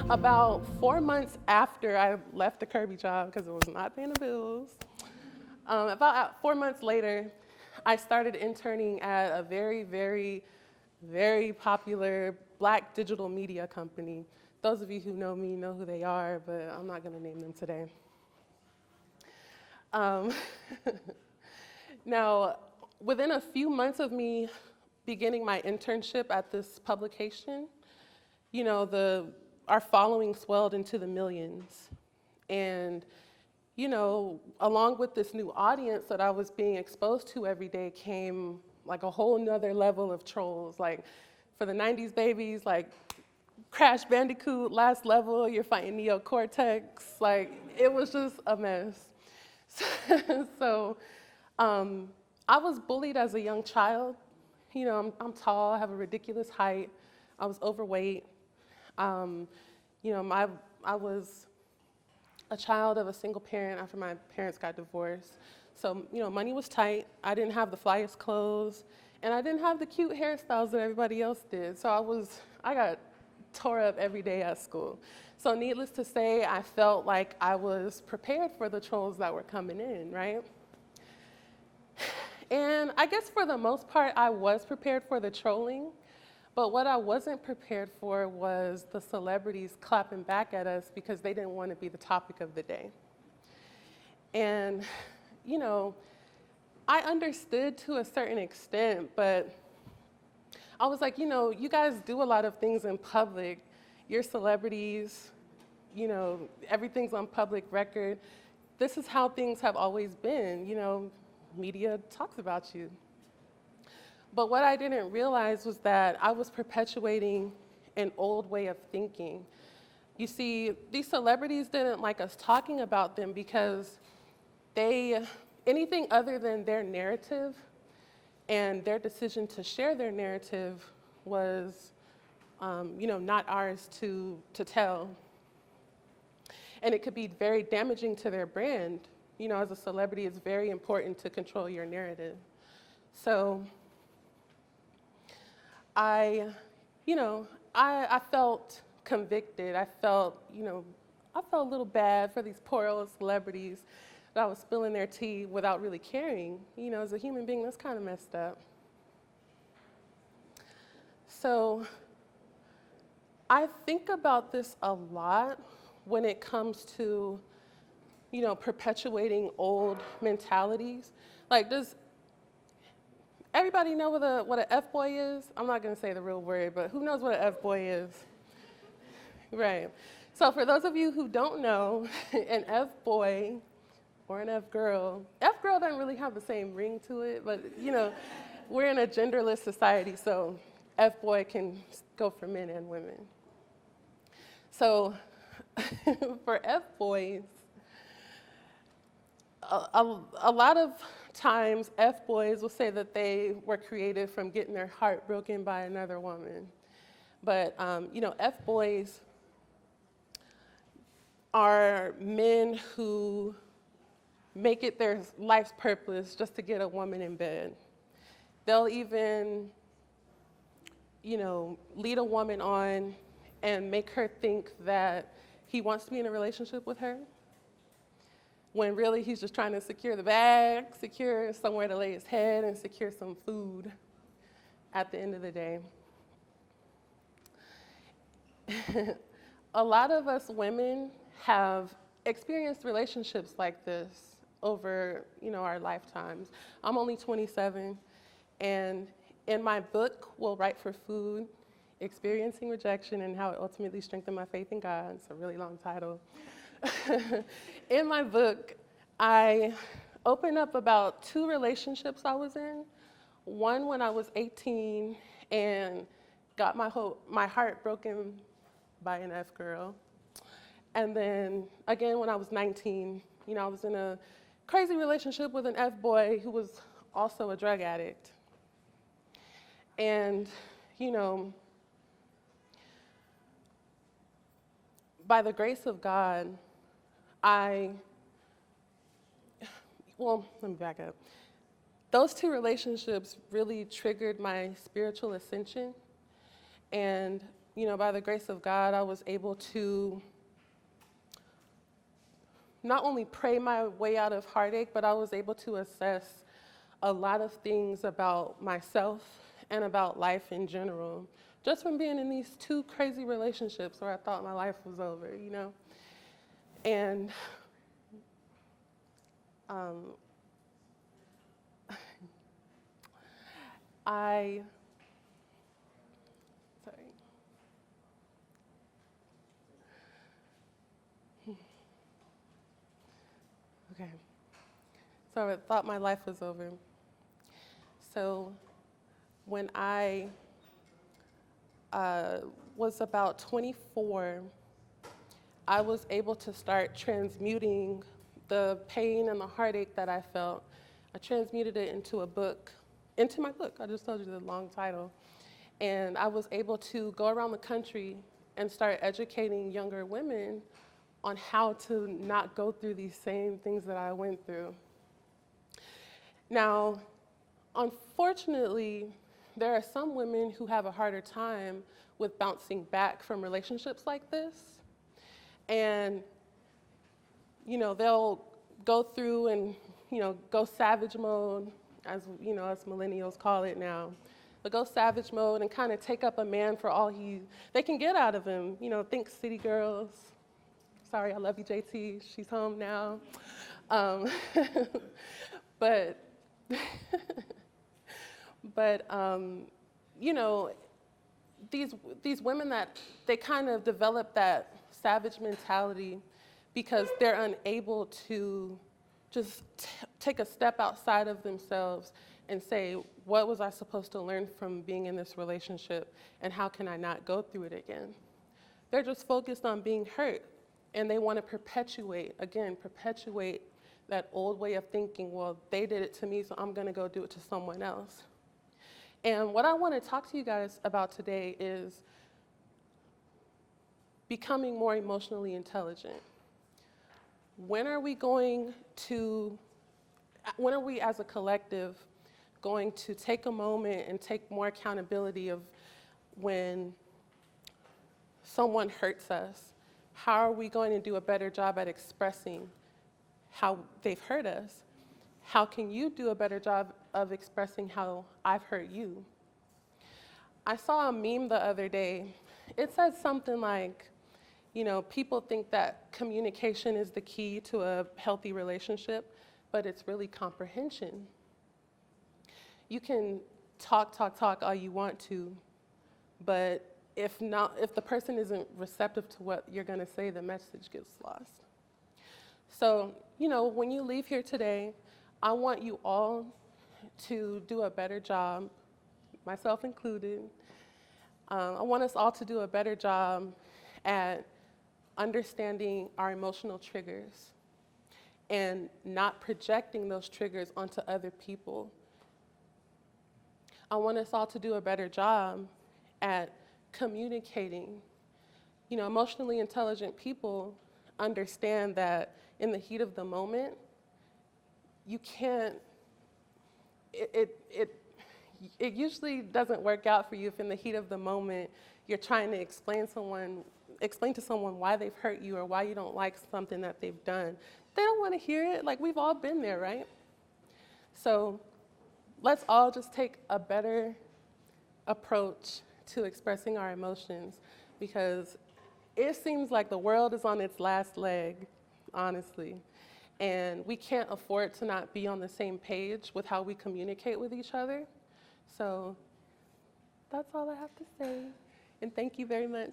About 4 months after I left the Kirby job, because it was not paying the bills, about 4 months later, I started interning at a very, very, very popular black digital media company. Those of you who know me know who they are, but I'm not going to name them today. Um, Now, within a few months of me beginning my internship at this publication, our following swelled into the millions. And, along with this new audience that I was being exposed to every day came like a whole nother level of trolls. Like for the 90s babies, like Crash Bandicoot, last level, you're fighting Neo Cortex. Like it was just a mess. So I was bullied as a young child. I'm tall, I have a ridiculous height. I was overweight. Um, I was a child of a single parent after my parents got divorced. So, money was tight. I didn't have the flyest clothes, and I didn't have the cute hairstyles that everybody else did. So I got tore up every day at school. So needless to say, I felt like I was prepared for the trolls that were coming in, right? And I guess for the most part, I was prepared for the trolling, but what I wasn't prepared for was the celebrities clapping back at us because they didn't want to be the topic of the day. And, I understood to a certain extent, but I was like, you guys do a lot of things in public. You're celebrities, everything's on public record. This is how things have always been, media talks about you. But what I didn't realize was that I was perpetuating an old way of thinking. You see, these celebrities didn't like us talking about them because anything other than their narrative and their decision to share their narrative was, not ours to tell. And it could be very damaging to their brand. As a celebrity, it's very important to control your narrative. So I felt convicted. I felt a little bad for these poor old celebrities that I was spilling their tea without really caring. As a human being, that's kind of messed up. So I think about this a lot when it comes to, perpetuating old mentalities. Like, does everybody know what an F-boy is? I'm not going to say the real word, but who knows what an F-boy is? Right. So for those of you who don't know, an F-boy or an F-girl doesn't really have the same ring to it, but, we're in a genderless society, so F-boy can go for men and women. So for F-boys, a lot of times F-boys will say that they were created from getting their heart broken by another woman. But, F-boys are men who make it their life's purpose just to get a woman in bed. They'll even, lead a woman on and make her think that he wants to be in a relationship with her, when really he's just trying to secure the bag, secure somewhere to lay his head, and secure some food at the end of the day. A lot of us women have experienced relationships like this over, our lifetimes. I'm only 27, and in my book, Will Write for Food, Experiencing Rejection and How It Ultimately Strengthened My Faith in God, it's a really long title. In my book, I open up about 2 relationships I was in. One when I was 18 and got my heart broken by an F-girl. And then again when I was 19, I was in a crazy relationship with an F-boy who was also a drug addict. And, by the grace of God, let me back up. Those 2 relationships really triggered my spiritual ascension. And by the grace of God, I was able to not only pray my way out of heartache, but I was able to assess a lot of things about myself and about life in general, just from being in these two crazy relationships where I thought my life was over, And I, sorry. Okay. So I thought my life was over. So when I was about 24, I was able to start transmuting the pain and the heartache that I felt. I transmuted it into my book. I just told you the long title. And I was able to go around the country and start educating younger women on how to not go through these same things that I went through. Now, unfortunately, there are some women who have a harder time with bouncing back from relationships like this. And, they'll go through and, go savage mode, as millennials call it now. They'll go savage mode and kind of take up a man for all they can get out of him. Think city girls. Sorry, I love you, JT. She's home now. But these women that they kind of develop that savage mentality because they're unable to just take a step outside of themselves and say, what was I supposed to learn from being in this relationship, and how can I not go through it again? They're just focused on being hurt, and they want to perpetuate that old way of thinking, well, they did it to me, so I'm going to go do it to someone else. And what I want to talk to you guys about today is becoming more emotionally intelligent. When are we as a collective going to take a moment and take more accountability of when someone hurts us? How are we going to do a better job at expressing how they've hurt us? How can you do a better job of expressing how I've hurt you? I saw a meme the other day. It said something like, people think that communication is the key to a healthy relationship, but it's really comprehension. You can talk all you want to, but if the person isn't receptive to what you're going to say, the message gets lost. So, when you leave here today, I want you all to do a better job, myself included. I want us all to do a better job at understanding our emotional triggers and not projecting those triggers onto other people. I want us all to do a better job at communicating. Emotionally intelligent people understand that in the heat of the moment, you can't, it usually doesn't work out for you if in the heat of the moment you're trying to explain to someone why they've hurt you or why you don't like something that they've done. They don't want to hear it. Like, we've all been there, right? So let's all just take a better approach to expressing our emotions, because it seems like the world is on its last leg, honestly. And we can't afford to not be on the same page with how we communicate with each other. So that's all I have to say. And thank you very much.